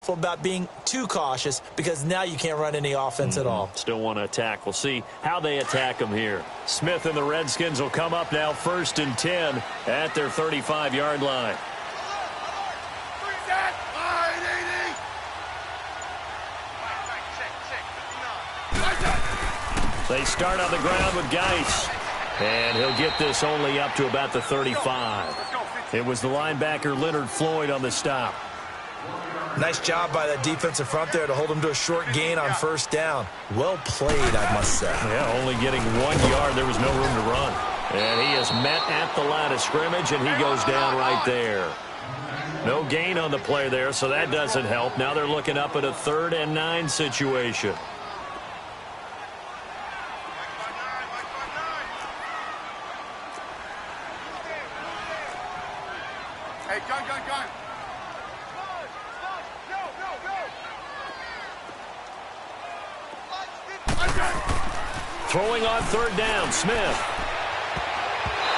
careful about being too cautious because now you can't run any offense at all. Still want to attack. We'll see how they attack them here. Smith and the Redskins will come up now 1st and 10 at their 35-yard line. They start on the ground with Geis. And he'll get this only up to about the 35. It was the linebacker Leonard Floyd on the stop. Nice job by that defensive front there to hold him to a short gain on 1st down. Well played, I must say. Yeah, only getting 1 yard. There was no room to run. And he is met at the line of scrimmage, and he goes down right there. No gain on the play there, so that doesn't help. Now they're looking up at a 3rd and 9 situation. Hey, gun. Throwing on 3rd down, Smith.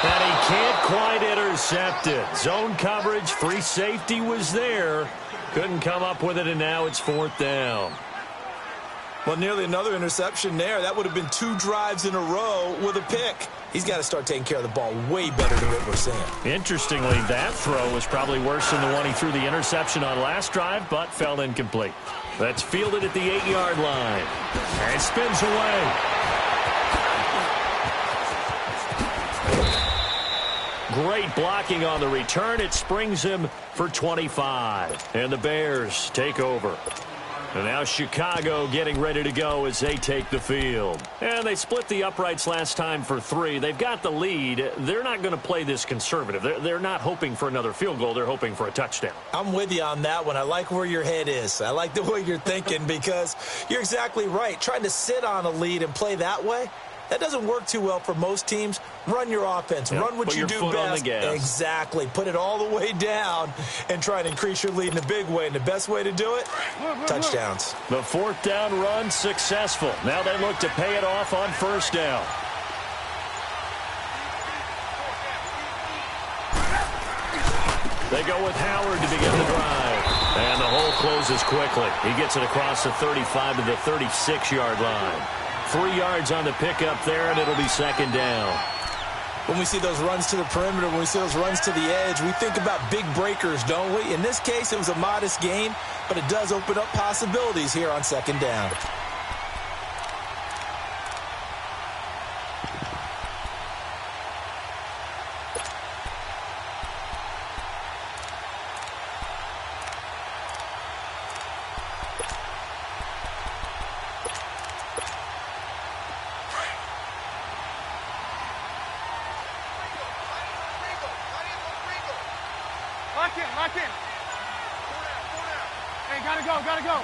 And he can't quite intercept it. Zone coverage, free safety was there. Couldn't come up with it, and now it's 4th down. Well, nearly another interception there. That would have been 2 drives in a row with a pick. He's got to start taking care of the ball way better than what we're seeing. Interestingly, that throw was probably worse than the one he threw the interception on last drive, but fell incomplete. That's fielded at the 8-yard line. And spins away. Great blocking on the return. It springs him for 25. And the Bears take over. And now Chicago getting ready to go as they take the field. And they split the uprights last time for 3. They've got the lead. They're not going to play this conservative. They're not hoping for another field goal. They're hoping for a touchdown. I'm with you on that one. I like where your head is. I like the way you're thinking because you're exactly right. Trying to sit on a lead and play that way, that doesn't work too well for most teams. Run your offense. Yep. Run what you do best. Exactly. Put it all the way down and try and increase your lead in a big way. And the best way to do it, touchdowns. The 4th down run successful. Now they look to pay it off on 1st down. They go with Howard to begin the drive. And the hole closes quickly. He gets it across the 35 to the 36-yard line. 3 yards on the pickup there, and it'll be 2nd down. When we see those runs to the perimeter, when we see those runs to the edge, we think about big breakers, don't we? In this case, it was a modest gain, but it does open up possibilities here on 2nd down. Lock in. Hey, gotta go.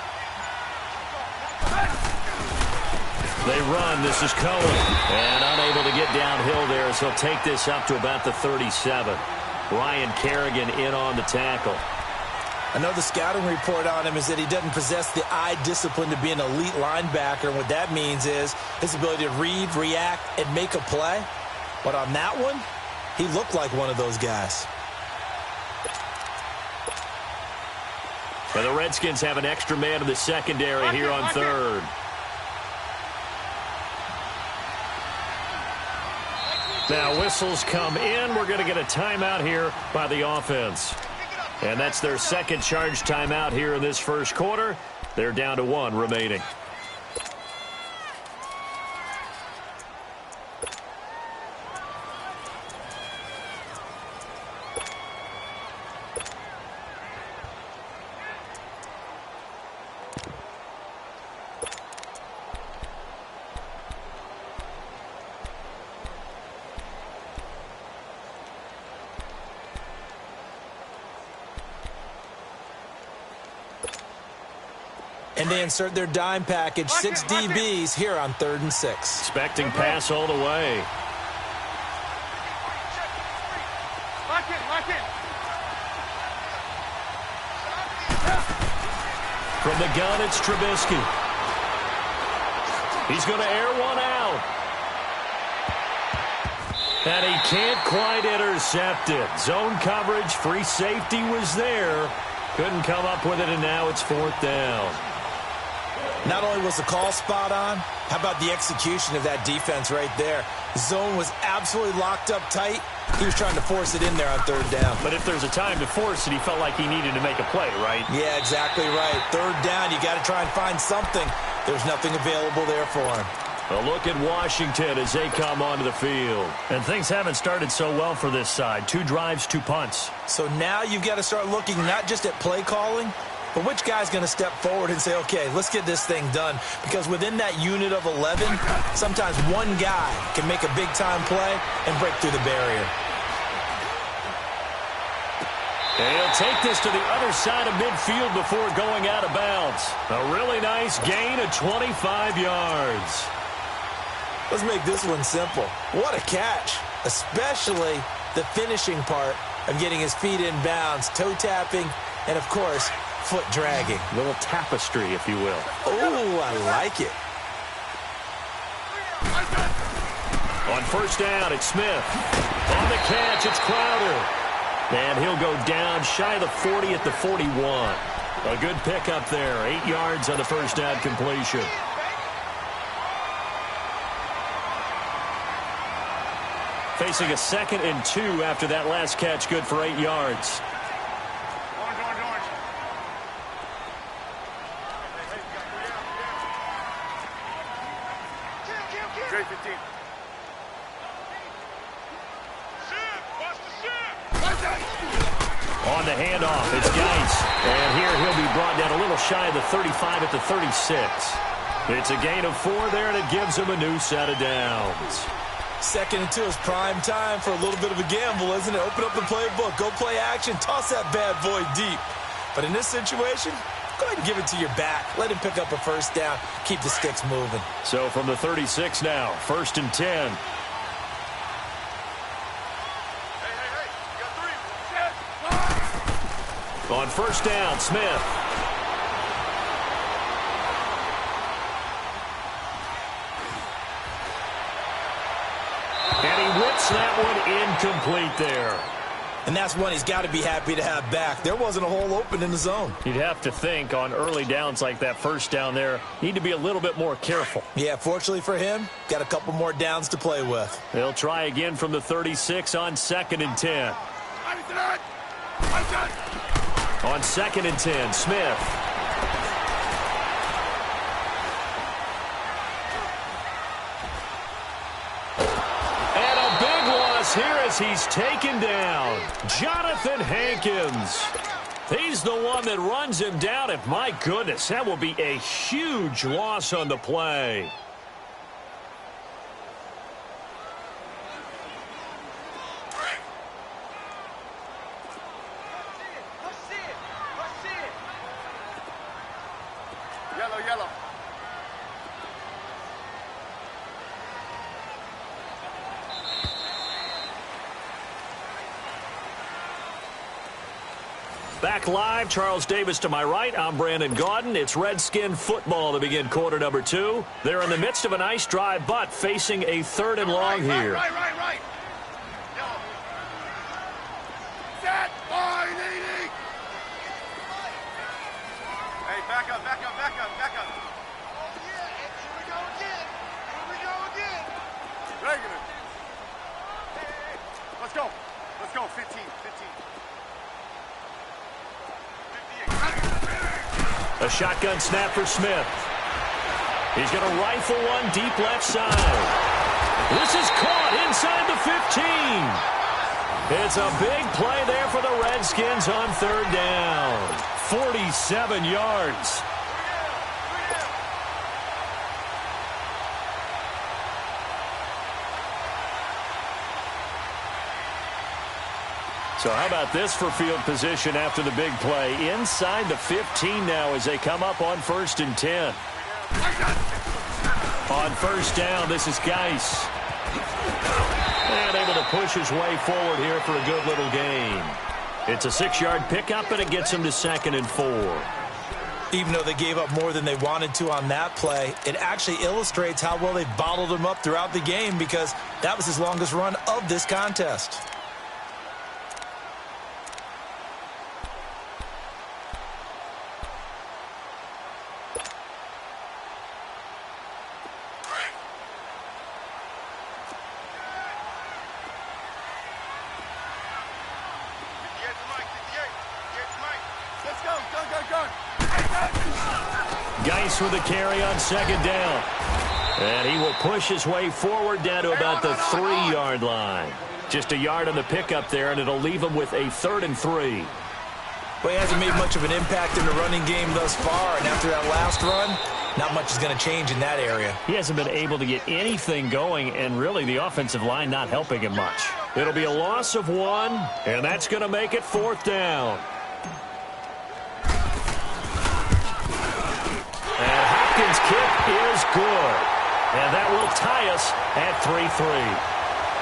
They run. This is Cohen. And unable to get downhill there, so he'll take this up to about the 37. Ryan Kerrigan in on the tackle. I know the scouting report on him is that he doesn't possess the eye discipline to be an elite linebacker. And what that means is his ability to read, react, and make a play. But on that one, he looked like one of those guys. And the Redskins have an extra man in the secondary here on 3rd. Now whistles come in. We're going to get a timeout here by the offense. And that's their 2nd charge timeout here in this 1st quarter. They're down to 1 remaining. And they insert their dime package, 6 DBs here on 3rd and 6. Expecting pass all the way. Lock in. From the gun, it's Trubisky. He's going to air one out. And he can't quite intercept it. Zone coverage, free safety was there. Couldn't come up with it, and now it's 4th down. Not only was the call spot on, how about the execution of that defense right there? The zone was absolutely locked up tight. He was trying to force it in there on 3rd down. But if there's a time to force it, he felt like he needed to make a play, right? Yeah, exactly right. 3rd down, you got to try and find something. There's nothing available there for him. A look at Washington as they come onto the field. And things haven't started so well for this side. 2 drives, 2 punts. So now you've got to start looking not just at play calling, but which guy's going to step forward and say, okay, let's get this thing done. Because within that unit of 11, sometimes one guy can make a big-time play and break through the barrier. And he'll take this to the other side of midfield before going out of bounds. A really nice gain of 25 yards. Let's make this one simple. What a catch, especially the finishing part of getting his feet in bounds, toe tapping, and, of course, foot dragging. A little tapestry, if you will. Oh, I like it. On 1st down, it's Smith. On the catch, it's Crowder. And he'll go down shy of the 40 at the 41. A good pickup there. 8 yards on the 1st down completion. Facing a 2nd and 2 after that last catch, good for 8 yards. Orange. J15. On the handoff, it's Geis. And here he'll be brought down a little shy of the 35 at the 36. It's a gain of 4 there, and it gives him a new set of downs. 2nd and 2 is prime time for a little bit of a gamble, isn't it? Open up the playbook, go play action, toss that bad boy deep. But in this situation, go ahead and give it to your back. Let him pick up a 1st down, keep the sticks moving. So from the 36 now, 1st and 10. On 1st down, Smith. And he whips that one incomplete there. And that's one he's got to be happy to have back. There wasn't a hole open in the zone. You'd have to think on early downs like that 1st down there, need to be a little bit more careful. Yeah, fortunately for him, got a couple more downs to play with. They'll try again from the 36 on 2nd and 10. On 2nd and 10, Smith. And a big loss here as he's taken down. Jonathan Hankins. He's the one that runs him down, and my goodness, that will be a huge loss on the play. Yellow. Back live, Charles Davis to my right. I'm Brandon Gaudin. It's Redskin football to begin quarter number 2. They're in the midst of a nice drive, but facing a 3rd and long here. Right. Yellow. Set. Line 80. Hey, back up. Oh, yeah. Here we go again. Regular. Hey. Let's go. 15. A shotgun snap for Smith. He's going to rifle one deep left side. This is caught inside the 15. It's a big play there for the Redskins on 3rd down. 47 yards. So how about this for field position after the big play? Inside the 15 now as they come up on 1st and 10. On 1st down, this is Geis. And able to push his way forward here for a good little gain. It's a 6-yard pickup, and it gets him to 2nd and 4. Even though they gave up more than they wanted to on that play, it actually illustrates how well they bottled him up throughout the game, because that was his longest run of this contest. Geis with the carry on second down. And he will push his way forward down to about the 3-yard line. Just a yard on the pickup there, and it'll leave him with a 3rd and 3. Well, he hasn't made much of an impact in the running game thus far, and after that last run, not much is going to change in that area. He hasn't been able to get anything going, and really the offensive line not helping him much. It'll be a loss of 1, and that's going to make it 4th down. And Hopkins' kick is good. And that will tie us at 3-3.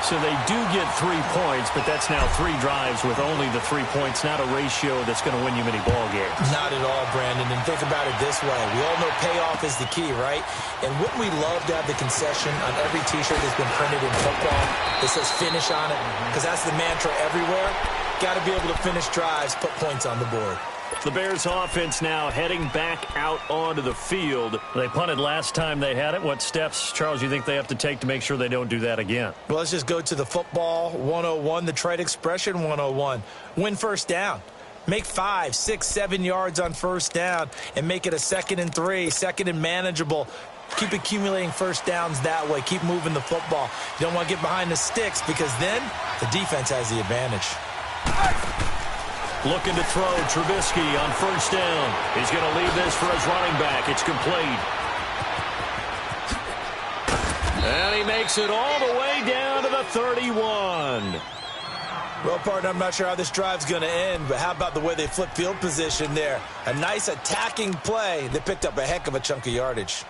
So they do get 3 points, but that's now 3 drives with only the 3 points, not a ratio that's going to win you many ball games. Not at all, Brandon. And think about it this way. We all know payoff is the key, right? And wouldn't we love to have the concession on every T-shirt that's been printed in football that says finish on it? Because that's the mantra everywhere. Got to be able to finish drives, put points on the board. The Bears offense now heading back out onto the field. They punted last time they had it. What steps, Charles, you think they have to take to make sure they don't do that again? Well, let's just go to the football 101, the trite expression 101. Win first down. Make 5, 6, 7 yards on first down and make it a 2nd and 3, 2nd and manageable. Keep accumulating first downs that way. Keep moving the football. You don't want to get behind the sticks because then the defense has the advantage. Looking to throw, Trubisky on first down. He's going to leave this for his running back. It's complete. And he makes it all the way down to the 31. Well, partner, I'm not sure how this drive's going to end, but how about the way they flip field position there? A nice attacking play. They picked up a heck of a chunk of yardage.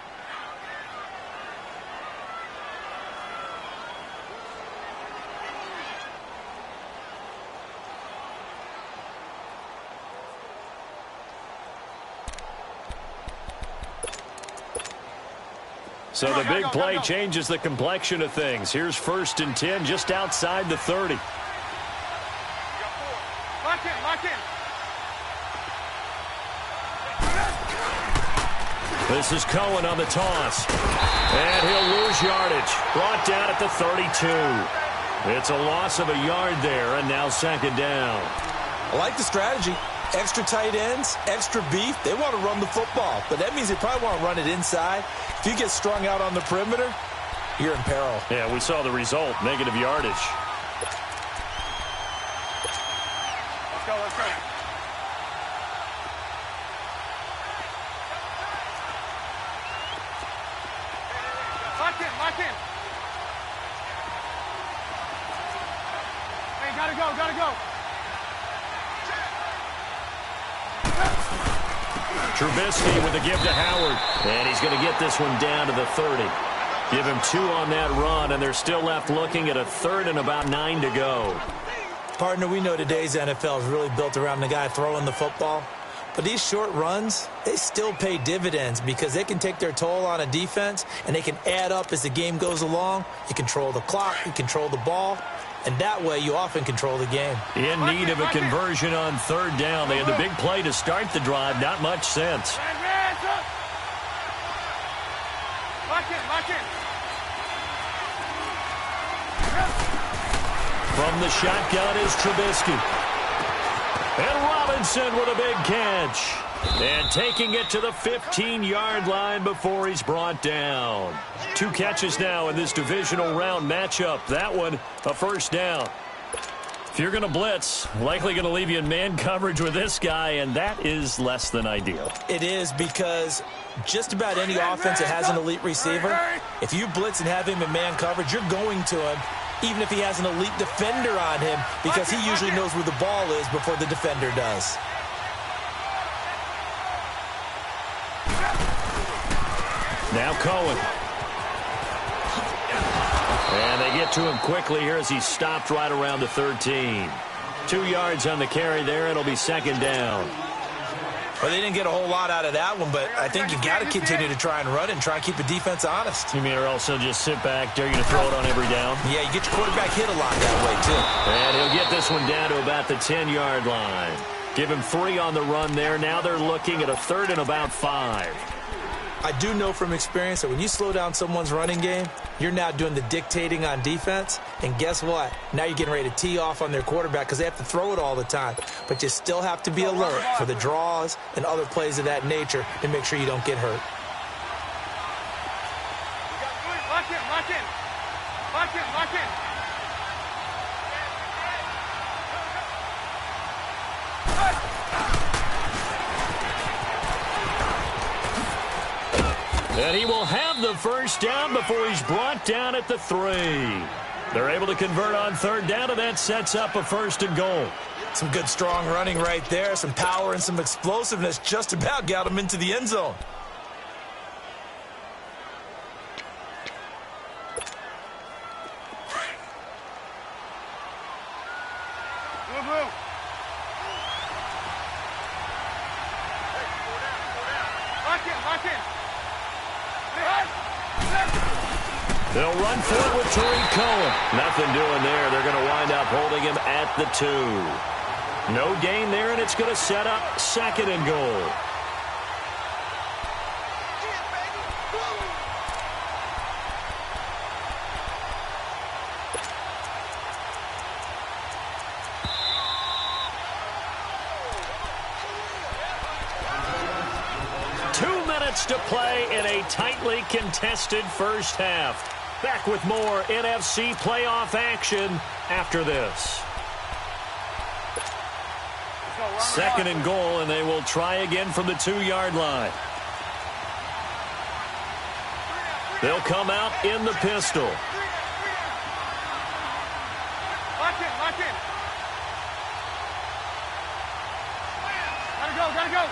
So the big play changes the complexion of things. Here's 1st and 10 just outside the 30. Lock in, lock in. This is Cohen on the toss. And he'll lose yardage. Brought down at the 32. It's a loss of a yard there, and now 2nd down. I like the strategy. Extra tight ends, extra beef. They want to run the football, but that means they probably want to run it inside. If you get strung out on the perimeter, you're in peril. Yeah, we saw the result, negative yardage. Let's go, let's go. Lock in, lock in. Hey, gotta go, gotta go. Trubisky with the give to Howard. And he's going to get this one down to the 30. Give him 2 on that run, and they're still left looking at a 3rd and about 9 to go. Partner, we know today's NFL is really built around the guy throwing the football. But these short runs, they still pay dividends because they can take their toll on a defense, and they can add up as the game goes along. You control the clock, you control the ball. And that way, you often control the game. In need of a conversion on 3rd down. They had the big play to start the drive. Not much sense. Lock in, lock in. From the shotgun is Trubisky. And Robinson with a big catch. And taking it to the 15-yard line before he's brought down. 2 catches now in this divisional round matchup. That one, a first down. If you're going to blitz, likely going to leave you in man coverage with this guy, and that is less than ideal. It is because just about any offense that has an elite receiver, if you blitz and have him in man coverage, you're going to him, even if he has an elite defender on him, because he usually knows where the ball is before the defender does. Now Cohen. And they get to him quickly here as he's stopped right around the 13. 2 yards on the carry there. It'll be 2nd down. Well, they didn't get a whole lot out of that one, but I think you got to continue to try and run and try and keep the defense honest. You mean or also just sit back, dare you to throw it on every down? Yeah, you get your quarterback hit a lot that way, too. And he'll get this one down to about the 10-yard line. Give him 3 on the run there. Now they're looking at a 3rd and about 5. I do know from experience that when you slow down someone's running game, you're now doing the dictating on defense. And guess what? Now you're getting ready to tee off on their quarterback because they have to throw it all the time. But you still have to be alert for the draws and other plays of that nature to make sure you don't get hurt. Lock in, lock in. Lock in, lock in. And he will have the first down before he's brought down at the 3. They're able to convert on third down, and that sets up a 1st and goal. Some good, strong running right there. Some power and some explosiveness just about got him into the end zone. Move. Lock in. They'll run for it with Tariq Cohen. Nothing doing there. They're going to wind up holding him at the 2. No gain there, and it's going to set up 2nd and goal. To play in a tightly contested first half. Back with more NFC playoff action after this. 2nd and goal, and they will try again from the 2-yard line. They'll come out in the pistol. Lock in. Gotta go. Gotta go.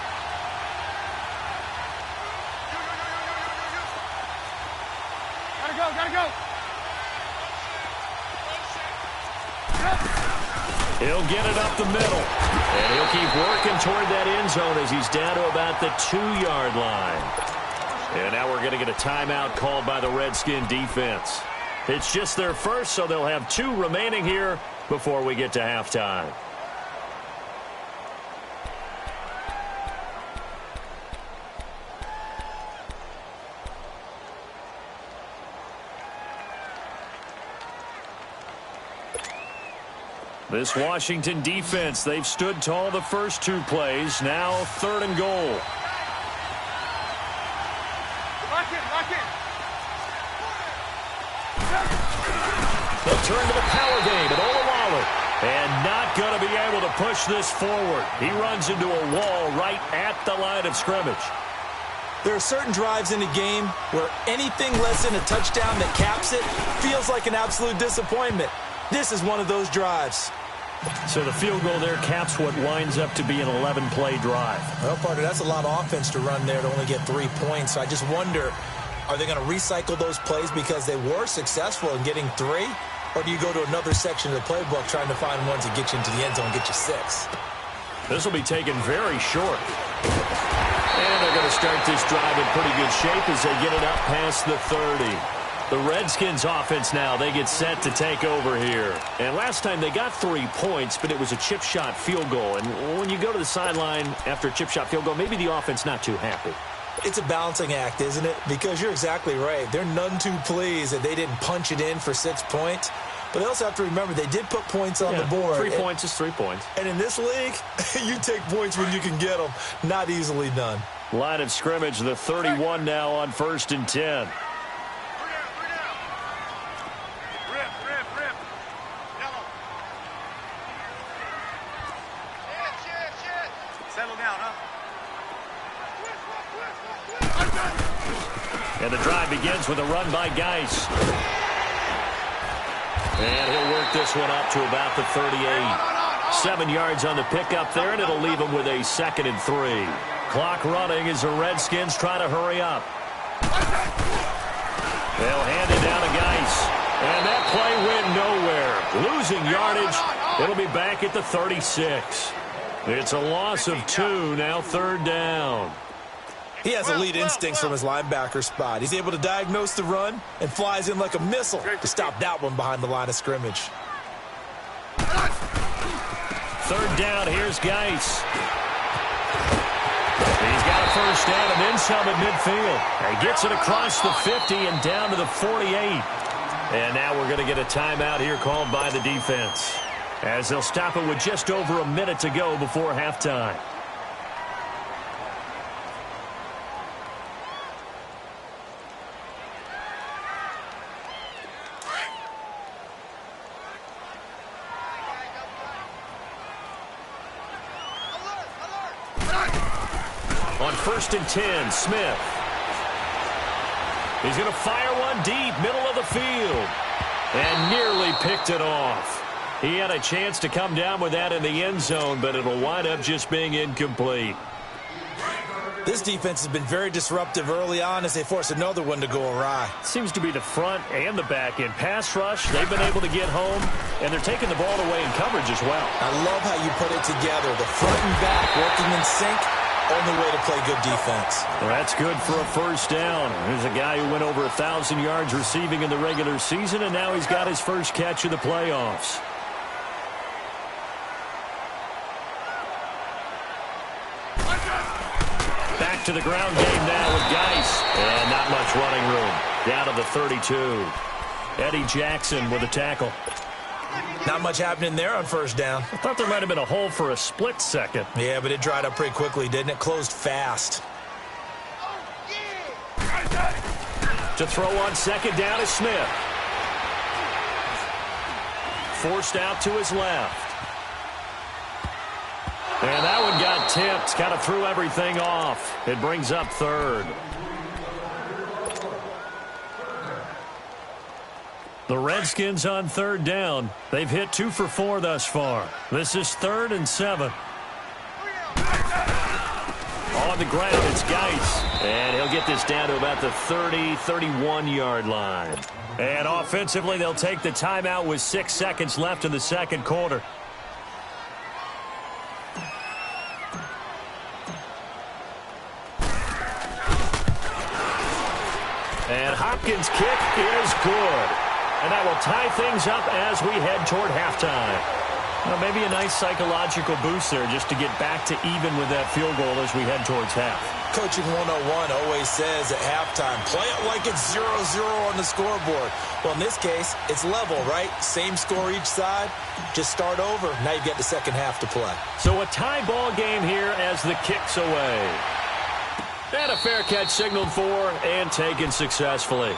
He'll get it up the middle. And he'll keep working toward that end zone as he's down to about the 2-yard line. And now we're going to get a timeout called by the Redskin defense. It's just their first, so they'll have 2 remaining here before we get to halftime. This Washington defense, they've stood tall the first 2 plays. Now 3rd and goal. Lock in. They'll turn to the power game at Olawale. And not going to be able to push this forward. He runs into a wall right at the line of scrimmage. There are certain drives in a game where anything less than a touchdown that caps it feels like an absolute disappointment. This is one of those drives. So the field goal there caps what winds up to be an 11-play drive. Well, Parker, that's a lot of offense to run there to only get 3 points. So I just wonder, are they going to recycle those plays because they were successful in getting 3? Or do you go to another section of the playbook trying to find ones that get you into the end zone and get you 6? This will be taken very short. And they're going to start this drive in pretty good shape as they get it up past the 30. The Redskins offense now, they get set to take over here. And last time they got 3 points, but it was a chip shot field goal. And when you go to the sideline after a chip shot field goal, maybe the offense not too happy. It's a balancing act, isn't it? Because you're exactly right. They're none too pleased that they didn't punch it in for 6 points. But they also have to remember they did put points on the board. 3 points is 3 points. And in this league, you take points when you can get them. Not easily done. Line of scrimmage, the 31 now on 1st and 10. Settle down, huh? And the drive begins with a run by Geis. And he'll work this one up to about the 38. 7 yards on the pickup there, and it'll leave him with a 2nd and 3. Clock running as the Redskins try to hurry up. They'll hand it down to Geis. And that play went nowhere. Losing yardage. It'll be back at the 36. It's a loss of 2, now 3rd down. He has elite instincts from his linebacker spot. He's able to diagnose the run and flies in like a missile to stop that one behind the line of scrimmage. 3rd down, here's Geis. He's got a first down and then some at midfield. And he gets it across the 50 and down to the 48. And now we're going to get a timeout here called by the defense, as they'll stop it with just over a minute to go before halftime. On 1st and 10, Smith. He's going to fire one deep, middle of the field, and nearly picked it off. He had a chance to come down with that in the end zone, but it'll wind up just being incomplete. This defense has been very disruptive early on as they force another one to go awry. Seems to be the front and the back end. Pass rush, they've been able to get home, and they're taking the ball away in coverage as well. I love how you put it together. The front and back working in sync. Only way to play good defense. Well, that's good for a first down. There's a guy who went over 1,000 yards receiving in the regular season, and now he's got his first catch of the playoffs. Back to the ground game now with Geis. And not much running room. Down to the 32. Eddie Jackson with a tackle. Not much happening there on first down. I thought there might have been a hole for a split second. Yeah, but it dried up pretty quickly, didn't it? Closed fast. To throw on second down is Smith. Forced out to his left. And that one got tipped. Kind of threw everything off. It brings up third. The Redskins on third down. They've hit 2 for 4 thus far. This is 3rd and 7. On the ground, it's Geis. And he'll get this down to about the 30, 31-yard line. And offensively, they'll take the timeout with 6 seconds left in the second quarter. And Hopkins' kick is good. And that will tie things up as we head toward halftime. Well, maybe a nice psychological boost there just to get back to even with that field goal as we head towards half. Coaching 101 always says at halftime, play it like it's 0-0 on the scoreboard. Well, in this case, it's level, right? Same score each side. Just start over. Now you get the second half to play. So a tie ball game here as the kick's away. And a fair catch signaled for and taken successfully.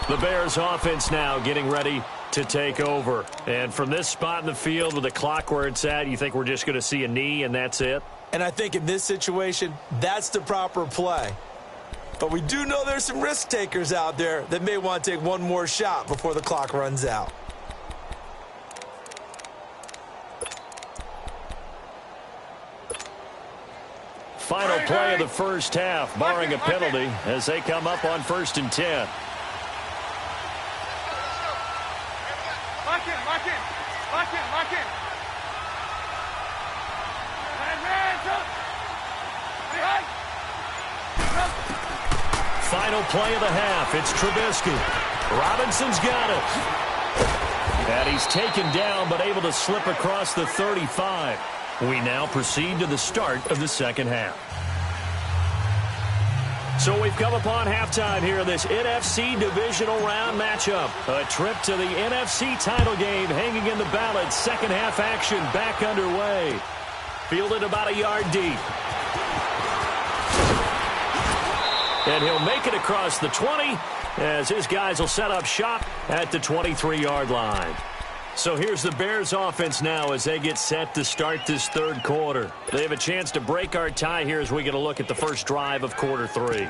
The Bears offense now getting ready to take over. And from this spot in the field with the clock where it's at, you think we're just going to see a knee and that's it? And I think in this situation, that's the proper play. But we do know there's some risk takers out there that may want to take one more shot before the clock runs out. Final play of the first half, barring a penalty, as they come up on 1st and 10. Lock in. Final play of the half. It's Trubisky. Robinson's got it. And he's taken down, but able to slip across the 35. We now proceed to the start of the second half. So we've come upon halftime here in this NFC divisional round matchup. A trip to the NFC title game hanging in the balance. Second half action back underway. Fielded about a yard deep. And he'll make it across the 20 as his guys will set up shop at the 23-yard line. So here's the Bears offense now as they get set to start this third quarter. They have a chance to break our tie here as we get a look at the first drive of quarter 3.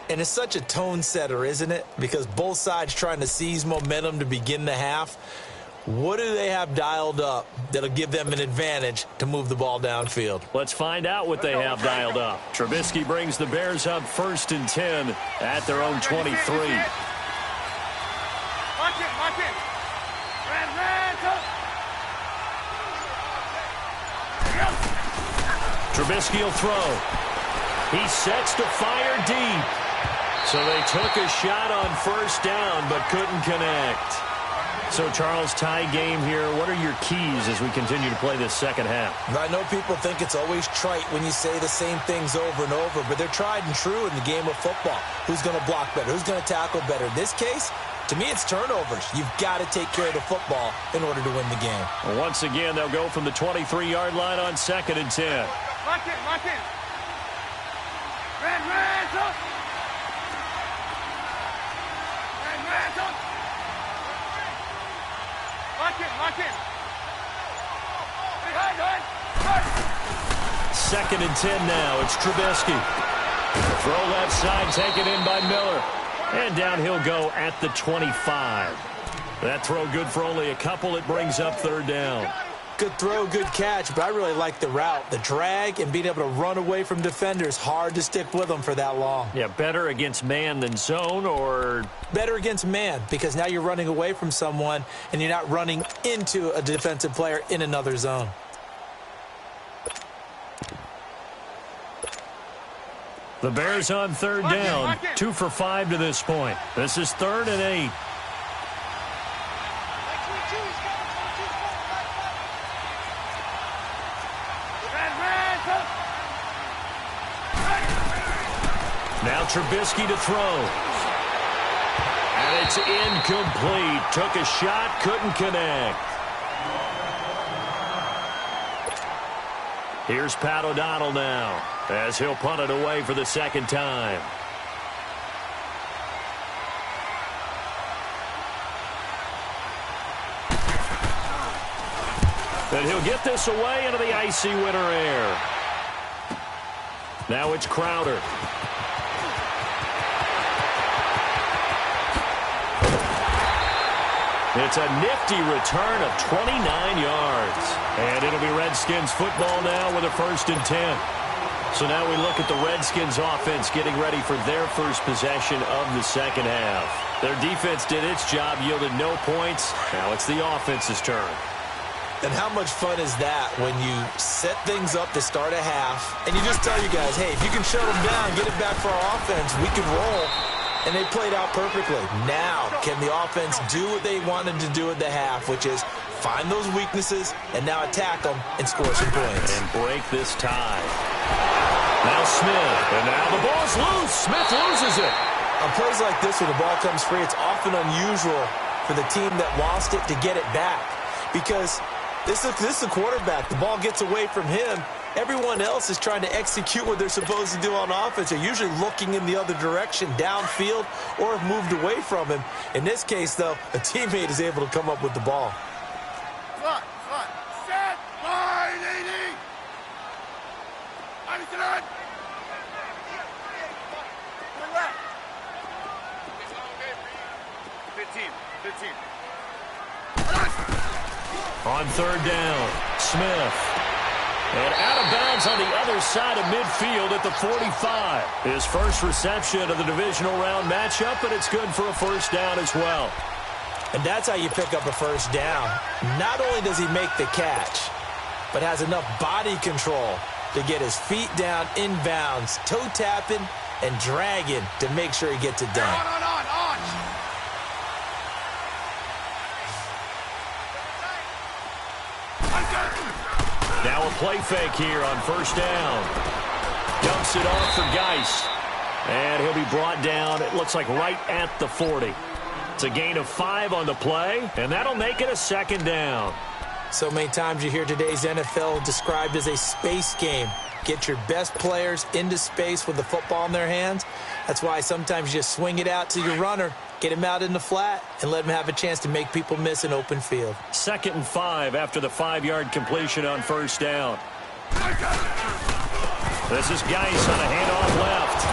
And it's such a tone setter, isn't it? Because both sides trying to seize momentum to begin the half. What do they have dialed up that'll give them an advantage to move the ball downfield? Let's find out what they have dialed up. Trubisky brings the Bears up 1st and 10 at their own 23. Lock in. Trubisky will throw. He sets to fire deep. So they took a shot on first down but couldn't connect. So, Charles, tie game here. What are your keys as we continue to play this second half? I know people think it's always trite when you say the same things over and over, but they're tried and true in the game of football. Who's going to block better? Who's going to tackle better? In this case, to me, it's turnovers. You've got to take care of the football in order to win the game. Well, once again, they'll go from the 23-yard line on 2nd and 10. Lock in, lock in. Red, up. Red, up. Lock in. Good. 2nd and 10 now. It's Trubisky. Throw left side, taken in by Miller. And down he'll go at the 25. That throw good for only a couple. It brings up 3rd down. Good throw, good catch, but I really like the route. The drag and being able to run away from defenders. Hard to stick with them for that long. Yeah, better against man than zone, or? Better against man, because now you're running away from someone and you're not running into a defensive player in another zone. The Bears on 3rd down. 2 for 5 to this point. This is 3rd and 8. Now Trubisky to throw. And it's incomplete. Took a shot, couldn't connect. Here's Pat O'Donnell now, as he'll punt it away for the 2nd time. And he'll get this away into the icy winter air. Now it's Crowder. It's a nifty return of 29 yards. And it'll be Redskins football now with a 1st and 10. So now we look at the Redskins offense getting ready for their first possession of the second half. Their defense did its job, yielded no points. Now it's the offense's turn. And how much fun is that when you set things up to start a half and you just tell you guys, hey, if you can shut them down, get it back for our offense, we can roll. And they played out perfectly. Now, can the offense do what they wanted to do at the half, which is find those weaknesses and now attack them and score some points. And break this tie. Now Smith. And now the ball's loose. Smith loses it. On plays like this where the ball comes free, it's often unusual for the team that lost it to get it back. Because this is the quarterback. The ball gets away from him. Everyone else is trying to execute what they're supposed to do on offense. They're usually looking in the other direction, downfield, or have moved away from him. In this case, though, a teammate is able to come up with the ball. Slot. Set. Line 80. Anderson on. To the left. 15. On 3rd down, Smith. And out of bounds on the other side of midfield at the 45. His first reception of the divisional round matchup, and it's good for a 1st down as well. And that's how you pick up a 1st down. Not only does he make the catch, but has enough body control to get his feet down inbounds, toe tapping and dragging to make sure he gets it done. On. Now a play fake here on 1st down. Dumps it off for Geis. And he'll be brought down, it looks like right at the 40. It's a gain of 5 on the play, and that'll make it a 2nd down. So many times you hear today's NFL described as a space game. Get your best players into space with the football in their hands. That's why sometimes you just swing it out to your runner, get him out in the flat, and let him have a chance to make people miss an open field. 2nd and 5 after the 5-yard completion on 1st down. This is Geis on a handoff left.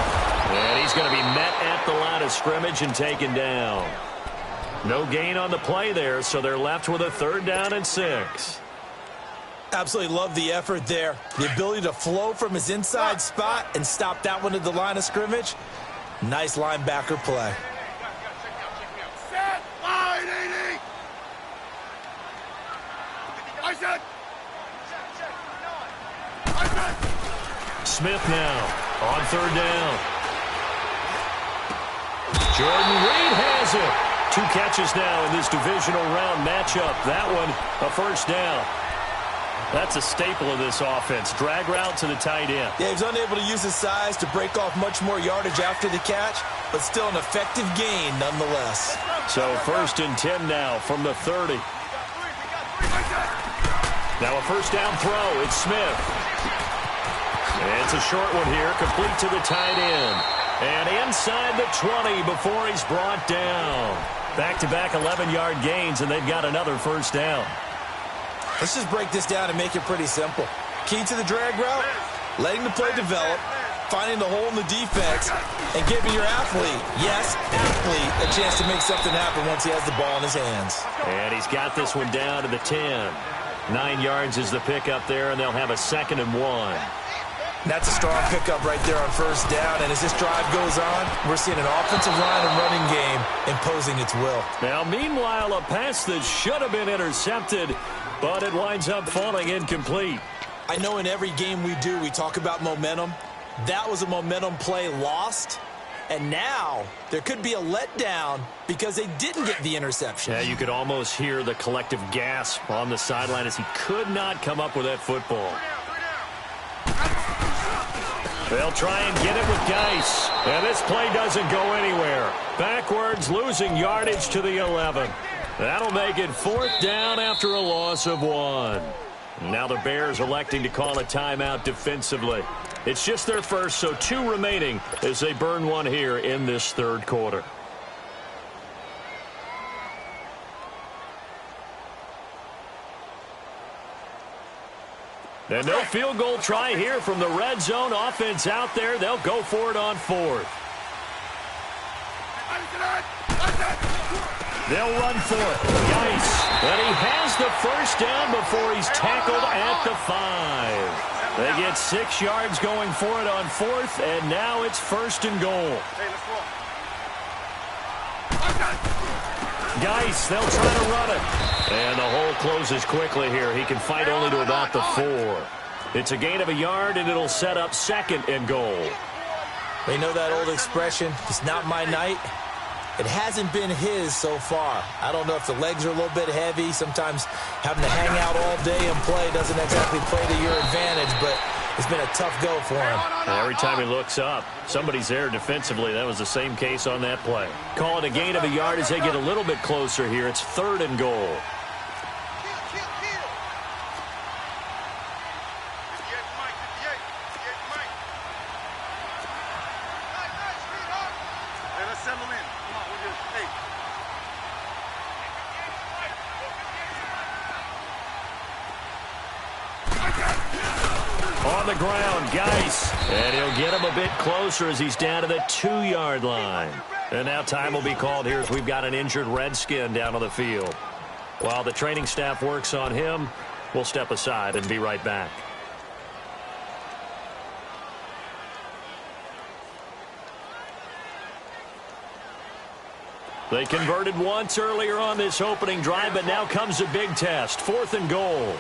And he's going to be met at the line of scrimmage and taken down. No gain on the play there, so they're left with a 3rd down and 6. Absolutely love the effort there. The ability to flow from his inside spot and stop that one at the line of scrimmage. Nice linebacker play. Set. Line 80. I said. Smith now on 3rd down. Jordan Reed has it. 2 catches now in this divisional round matchup. That one, a first down. That's a staple of this offense. Drag route to the tight end. Yeah, he was unable to use his size to break off much more yardage after the catch, but still an effective gain nonetheless. So 1st and 10 now from the 30. Now a first down throw. It's Smith. And it's a short one here, complete to the tight end. And inside the 20 before he's brought down. Back-to-back 11-yard gains, and they've got another first down. Let's just break this down and make it pretty simple. Key to the drag route, letting the play develop, finding the hole in the defense, and giving your athlete, yes, athlete, a chance to make something happen once he has the ball in his hands. And he's got this one down to the 10. 9 yards is the pickup there, and they'll have a 2nd and 1. That's a strong pickup right there on first down, and as this drive goes on, we're seeing an offensive line and running game imposing its will. Now, meanwhile, a pass that should have been intercepted, but it winds up falling incomplete. I know in every game we do, we talk about momentum. That was a momentum play lost, and now there could be a letdown because they didn't get the interception. Yeah, you could almost hear the collective gasp on the sideline as he could not come up with that football. They'll try and get it with Geis. And this play doesn't go anywhere. Backwards, losing yardage to the 11. That'll make it 4th down after a loss of 1. Now the Bears electing to call a timeout defensively. It's just their first, so 2 remaining as they burn one here in this 3rd quarter. And no field goal try here from the red zone. Offense out there. They'll go for it on 4th. They'll run for it. Geis. And he has the first down before he's tackled at the 5. They get 6 yards going for it on 4th, and now it's 1st and goal. Geis, they'll try to run it. And the hole closes quickly here. He can fight only to about the 4. It's a gain of a yard, and it'll set up 2nd and goal. They know that old expression, it's not my night. It hasn't been his so far. I don't know if the legs are a little bit heavy. Sometimes having to hang out all day and play doesn't exactly play to your advantage, but it's been a tough go for him. Every time he looks up, somebody's there defensively. That was the same case on that play. Call it a gain of a yard as they get a little bit closer here. It's 3rd and goal. On the ground, Geis. And he'll get him a bit closer as he's down to the 2-yard line. And now time will be called here as we've got an injured Redskin down on the field. While the training staff works on him, we'll step aside and be right back. They converted once earlier on this opening drive, but now comes a big test. 4th and goal.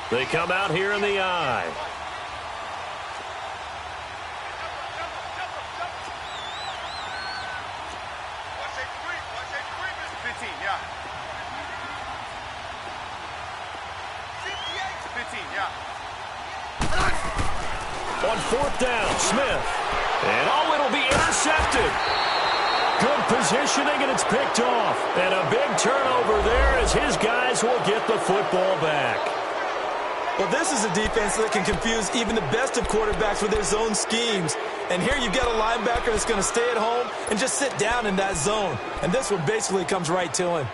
They come out here in the eye. On 4th down, Smith. And it'll be intercepted. Good positioning, and it's picked off. And a big turnover there as his guys will get the football back. Well, this is a defense that can confuse even the best of quarterbacks with their zone schemes. And here you've got a linebacker that's going to stay at home and just sit down in that zone. And this one basically comes right to him.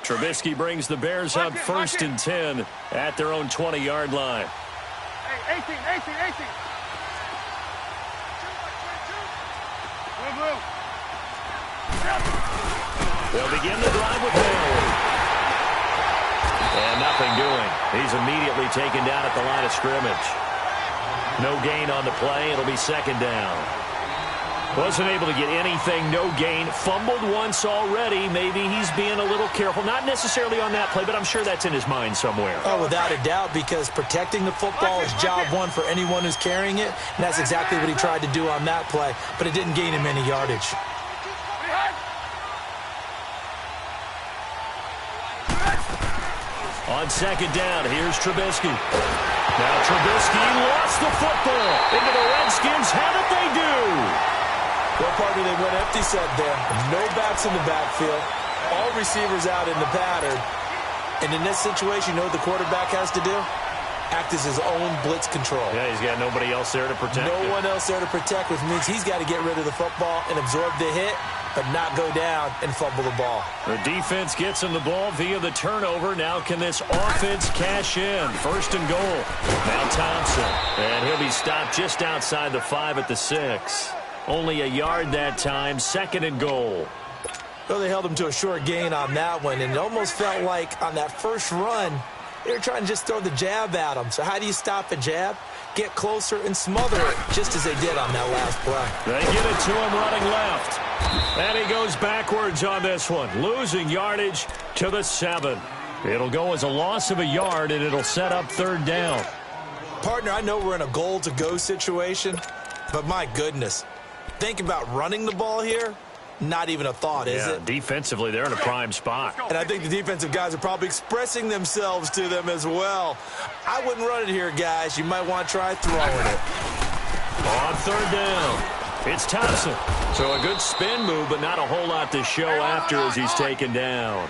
Trubisky brings the Bears up 1st and 10 at their own 20-yard line. Hey, 18. They'll begin the drive with Bailey. And nothing doing. He's immediately taken down at the line of scrimmage. No gain on the play. It'll be 2nd down. Wasn't able to get anything, no gain. Fumbled once already. Maybe he's being a little careful. Not necessarily on that play, but I'm sure that's in his mind somewhere. Oh, without a doubt, because protecting the football is job one for anyone who's carrying it, and that's exactly what he tried to do on that play, but it didn't gain him any yardage. On second down, here's Trubisky. Now Trubisky lost the football into the Redskins. How did they do? Well, partner, they went empty set there. No backs in the backfield. All receivers out in the pattern. And in this situation, you know what the quarterback has to do? Act as his own blitz control. Yeah, he's got nobody else there to protect No one else there to protect, which means he's got to get rid of the football and absorb the hit, but not go down and fumble the ball. The defense gets him the ball via the turnover. Now can this offense cash in? First and goal. Now Thompson. And he'll be stopped just outside the 5 at the 6. Only a yard that time. Second and goal. Well, they held him to a short gain on that one, and it almost felt like on that first run, they were trying to just throw the jab at him. So how do you stop a jab? Get closer and smother it, just as they did on that last play. They get it to him running left. And he goes backwards on this one, losing yardage to the 7. It'll go as a loss of a yard, and it'll set up third down. Partner, I know we're in a goal-to-go situation, but my goodness, think about running the ball here. Not even a thought, is it? Defensively, they're in a prime spot. And I think the defensive guys are probably expressing themselves to them as well. I wouldn't run it here, guys. You might want to try throwing it. On third down, it's Thompson. So a good spin move, but not a whole lot to show after as he's taken down.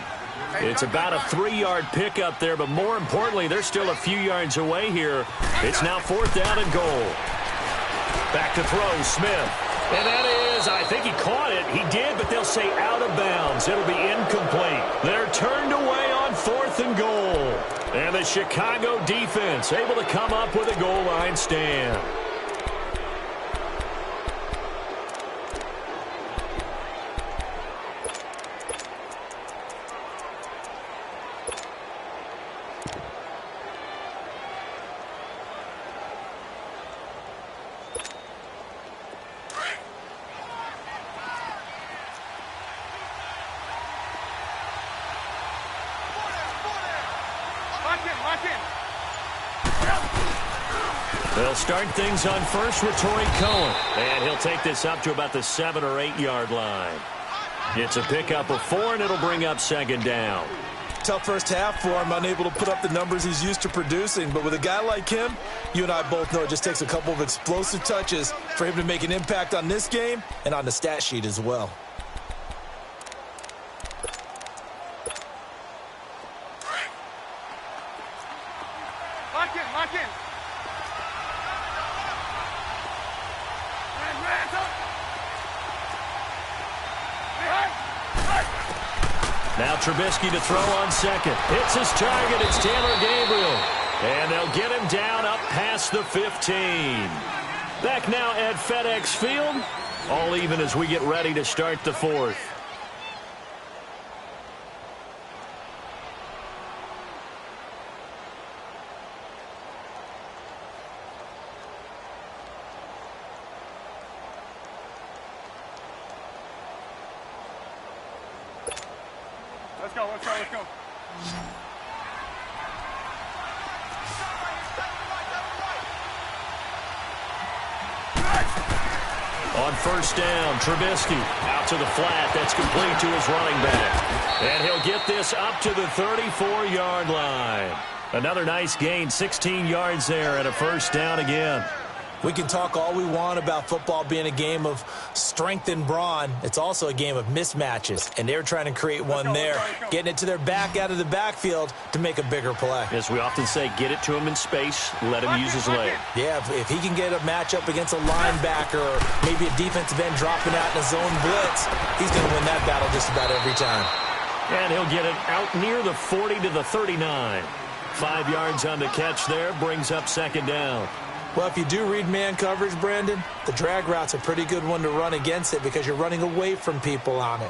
It's about a 3-yard pickup there, but more importantly, they're still a few yards away here. It's now fourth down and goal. Back to throw, Smith. And that is, I think he caught it. He did, but they'll say out of bounds. It'll be incomplete. They're turned away on fourth and goal. And the Chicago defense able to come up with a goal line stand. They'll start things on first with Torrey Cohen. And he'll take this up to about the 7 or 8 yard line. It's a pickup of 4, and it'll bring up second down. Tough first half for him, unable to put up the numbers he's used to producing. But with a guy like him, you and I both know it just takes a couple of explosive touches for him to make an impact on this game and on the stat sheet as well. Lock in. Now Trubisky to throw on second. Hits his target. It's Taylor Gabriel. And they'll get him down up past the 15. Back now at FedEx Field. All even as we get ready to start the fourth. Let's go. On first down, Trubisky out to the flat. That's complete to his running back. And he'll get this up to the 34-yard line. Another nice gain, 16 yards there and a first down again. We can talk all we want about football being a game of strength and brawn. It's also a game of mismatches, and they're trying to create one there, getting it to their back out of the backfield to make a bigger play. As we often say, get it to him in space, let him use his leg. Yeah, if he can get a matchup against a linebacker or maybe a defensive end dropping out in a zone blitz, he's going to win that battle just about every time. And he'll get it out near the 40 to the 39. 5 yards on the catch there, brings up second down. Well, if you do read man coverage, Brandon, the drag route's a pretty good one to run against it because you're running away from people on it.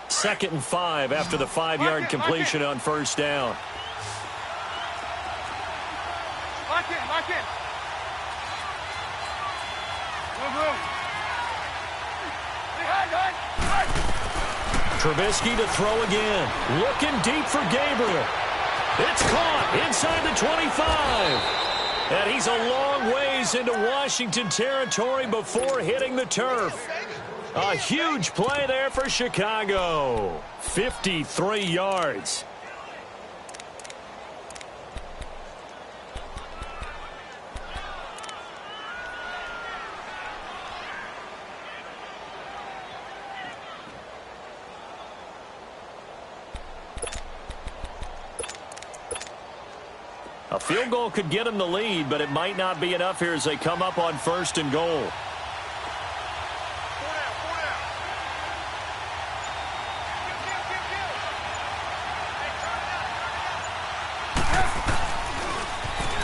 2nd and 5 after the 5-yard completion on first down. Lock in. Trubisky to throw again. Looking deep for Gabriel. It's caught inside the 25. And he's a long ways into Washington territory before hitting the turf. A huge play there for Chicago. 53 yards. A field goal could get them the lead, but it might not be enough here as they come up on 1st and goal.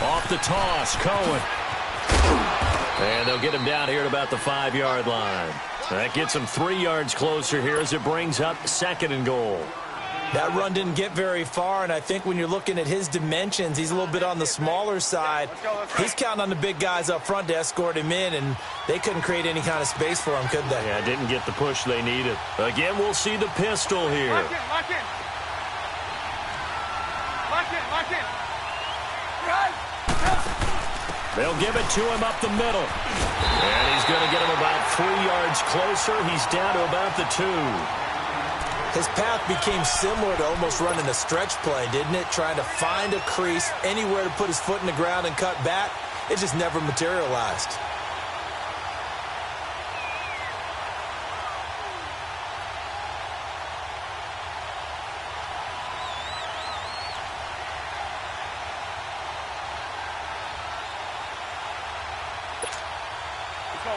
Off the toss, Cohen. And they'll get him down here at about the 5-yard line. That gets him 3 yards closer here as it brings up 2nd and goal. That run didn't get very far, and I think when you're looking at his dimensions, he's a little bit on the smaller side. He's counting on the big guys up front to escort him in, and they couldn't create any kind of space for him, could they? Yeah, didn't get the push they needed. Again, we'll see the pistol here. Lock in. Lock in. Right. They'll give it to him up the middle. And he's going to get him about 3 yards closer. He's down to about the 2. His path became similar to almost running a stretch play, didn't it? Trying to find a crease, anywhere to put his foot in the ground and cut back. It just never materialized.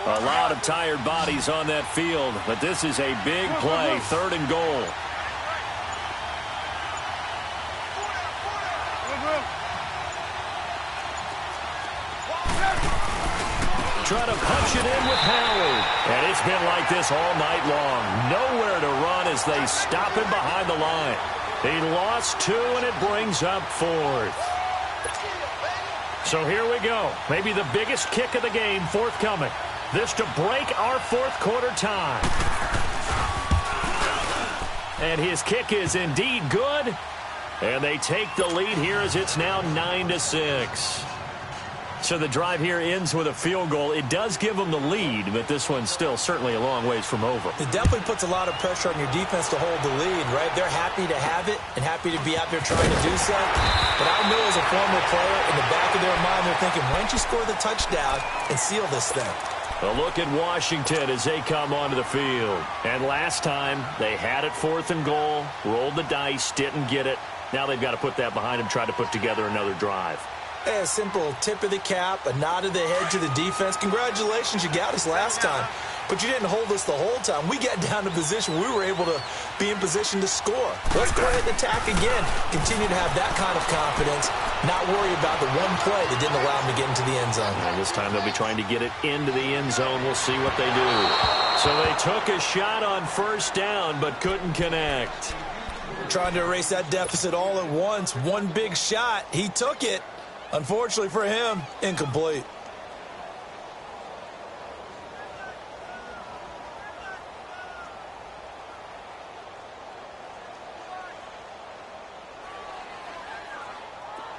A lot of tired bodies on that field, but this is a big play, 3rd and goal. Try to punch it in with Howard. And it's been like this all night long. Nowhere to run as they stop him behind the line. He lost 2, and it brings up 4th. So here we go. Maybe the biggest kick of the game forthcoming. This to break our 4th quarter tie. And his kick is indeed good. And they take the lead here as it's now 9-6. So the drive here ends with a field goal. It does give them the lead, but this one's still certainly a long ways from over. It definitely puts a lot of pressure on your defense to hold the lead, right? They're happy to have it and happy to be out there trying to do so. But I know as a former player, in the back of their mind, they're thinking, why don't you score the touchdown and seal this thing? A look at Washington as they come onto the field. And last time, they had it 4th and goal, rolled the dice, didn't get it. Now they've got to put that behind them, try to put together another drive. A simple tip of the cap, a nod of the head to the defense. Congratulations, you got us last time. But you didn't hold us the whole time. We got down to position. We were able to be in position to score. Let's go ahead and attack again. Continue to have that kind of confidence. Not worry about the one play that didn't allow them to get into the end zone. And this time they'll be trying to get it into the end zone. We'll see what they do. So they took a shot on 1st down, but couldn't connect. Trying to erase that deficit all at once. One big shot. He took it. Unfortunately for him, incomplete.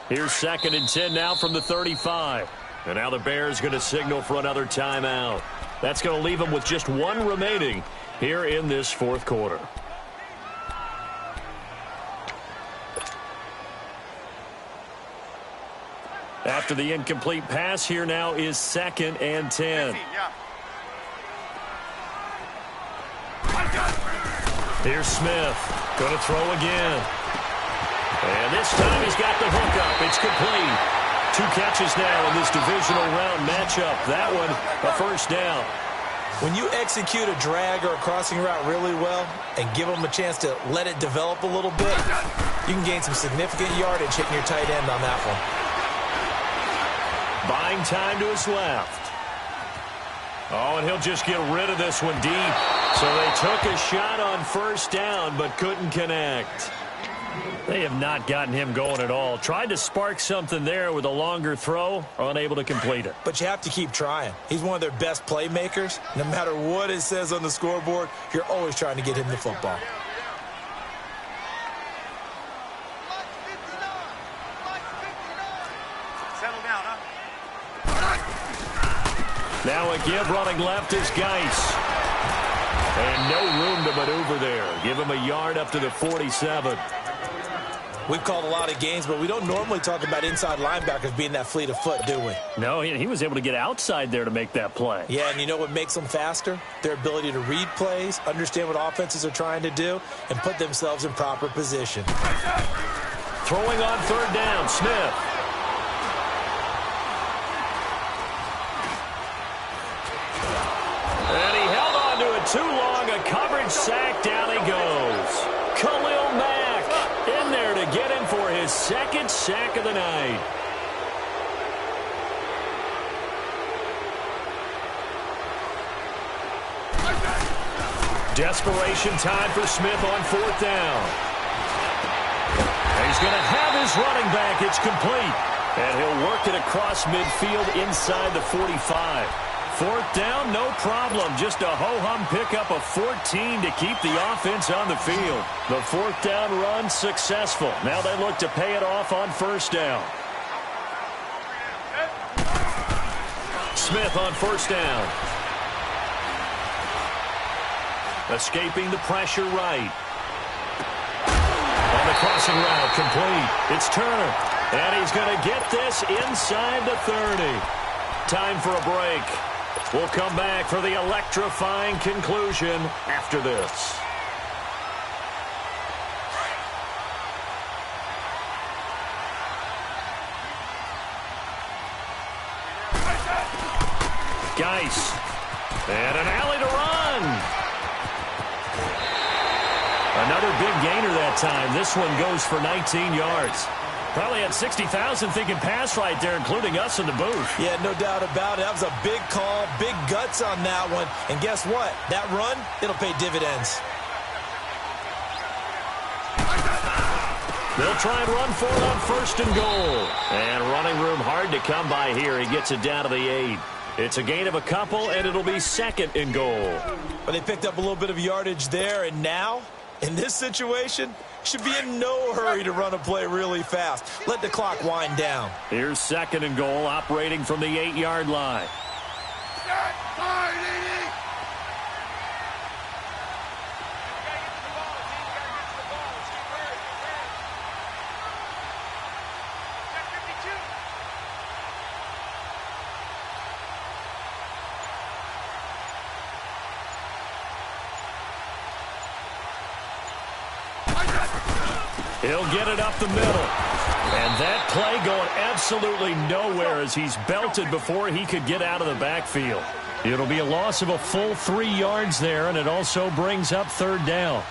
Here's 2nd and 10 now from the 35. And now the Bears going to signal for another timeout. That's going to leave them with just 1 remaining here in this 4th quarter. After the incomplete pass, here now is 2nd and 10. Here's Smith. Going to throw again. And this time he's got the hookup. It's complete. 2 catches now in this divisional round matchup. That one, a 1st down. When you execute a drag or a crossing route really well and give them a chance to let it develop a little bit, you can gain some significant yardage hitting your tight end on that one. Buying time to his left. Oh, and he'll just get rid of this one deep. So they took a shot on 1st down, but couldn't connect. They have not gotten him going at all. Tried to spark something there with a longer throw, unable to complete it. But you have to keep trying. He's one of their best playmakers. No matter what it says on the scoreboard, you're always trying to get him the football. Settle down, huh? Now a give running left is Geis. And no room to maneuver there. Give him a yard up to the 47. We've called a lot of games, but we don't normally talk about inside linebackers being that fleet of foot, do we? No, he was able to get outside there to make that play. Yeah, and you know what makes them faster? Their ability to read plays, understand what offenses are trying to do, and put themselves in proper position. Throwing on third down, Smith. And he held on to it too long. A coverage sack. Down he goes. Khalil Mack in there to get him for his second sack of the night. Desperation time for Smith on fourth down. He's going to have his running back. It's complete. And he'll work it across midfield inside the 45. Fourth down, no problem. Just a ho-hum pickup of 14 to keep the offense on the field. The fourth down run successful. Now they look to pay it off on first down. Smith on first down. Escaping the pressure right. On the crossing route, complete. It's Turner. And he's going to get this inside the 30. Time for a break. We'll come back for the electrifying conclusion after this. Geis. And an alley to run. Another big gainer that time. This one goes for 19 yards. Probably had 60,000 thinking pass right there, including us in the booth. Yeah, no doubt about it. That was a big call, big guts on that one. And guess what? That run, it'll pay dividends. They'll try and run for it on first and goal. And running room hard to come by here. He gets it down to the 8. It's a gain of a couple, and it'll be second and goal. But they picked up a little bit of yardage there, and now, in this situation, should be in no hurry to run a play really fast. Let the clock wind down. Here's second and goal, operating from the 8-yard line. He'll get it up the middle. And that play going absolutely nowhere as he's belted before he could get out of the backfield. It'll be a loss of a full 3 yards there, and it also brings up third down.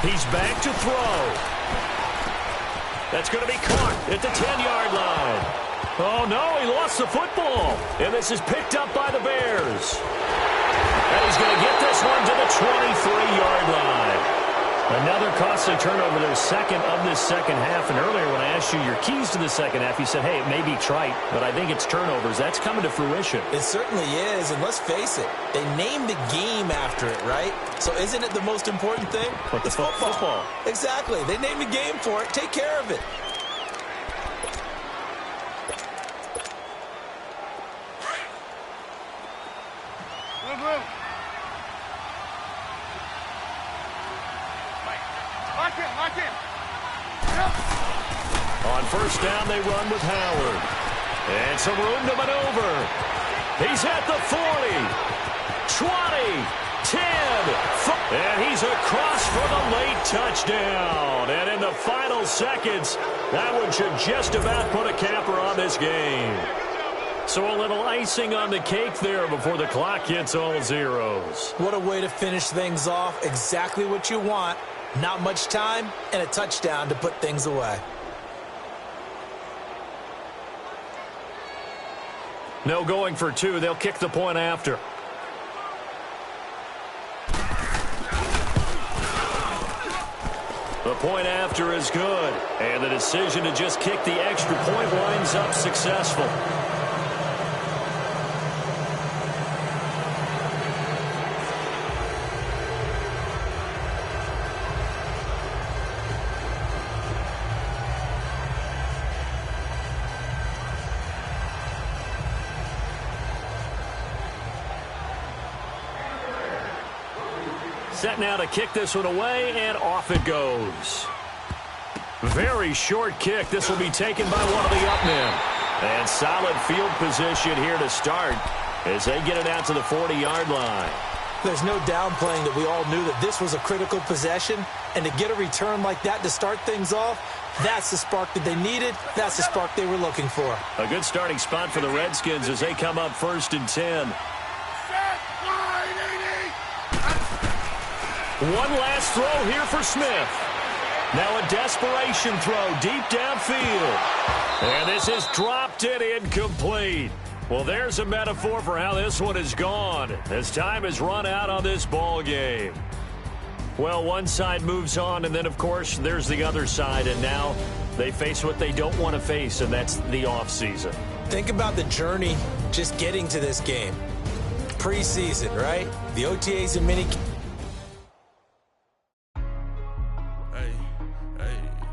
He's back to throw. That's going to be caught at the 10-yard line. Oh, no, he lost the football. And this is picked up by the Bears. And he's going to get this one to the 23-yard line. Another costly turnover, their second of this second half. And earlier when I asked you your keys to the second half, you said, hey, it may be trite, but I think it's turnovers. That's coming to fruition. It certainly is, and let's face it, they named the game after it, right? So isn't it the most important thing? But it's football. Exactly. They named the game for it. Take care of it. On first down, they run with Howard. And some room to maneuver. He's at the 40, 20, 10, and he's across for the late touchdown. And in the final seconds, that one should just about put a capper on this game. So a little icing on the cake there before the clock hits all zeros. What a way to finish things off. Exactly what you want. Not much time and a touchdown to put things away. No going for two. They'll kick the point after. The point after is good. And the decision to just kick the extra point winds up successful. Set now to kick this one away, and off it goes. Very short kick. This will be taken by one of the up men. And solid field position here to start as they get it out to the 40-yard line. There's no downplaying that we all knew that this was a critical possession, and to get a return like that to start things off, that's the spark that they needed. That's the spark they were looking for. A good starting spot for the Redskins as they come up 1st and 10. One last throw here for Smith. Now a desperation throw deep downfield. And this is dropped and incomplete. Well, there's a metaphor for how this one is gone as time has run out on this ball game. Well, one side moves on, and then, of course, there's the other side, and now they face what they don't want to face, and that's the offseason. Think about the journey just getting to this game. Preseason, right? The OTAs and mini...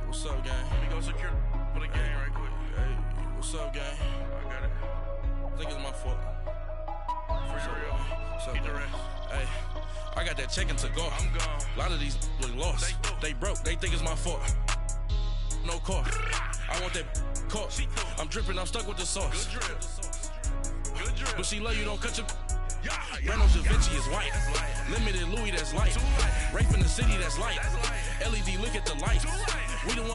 What's up, gang? Let me go secure for the game right quick. Hey, what's up, gang? I got it. I think it's my fault. For real. What's up, Keep the rest. Hey, I got that check-in to go. I'm gone. A lot of these look lost. They broke. They think it's my fault. No car. I want that car. I'm dripping. I'm stuck with the sauce. Good drip. Good drip. But she love you. Don't cut your... Reynolds Da Vinci is white. Limited Louis, that's light. Rape in the city, that's light. LED, look at the light. We the one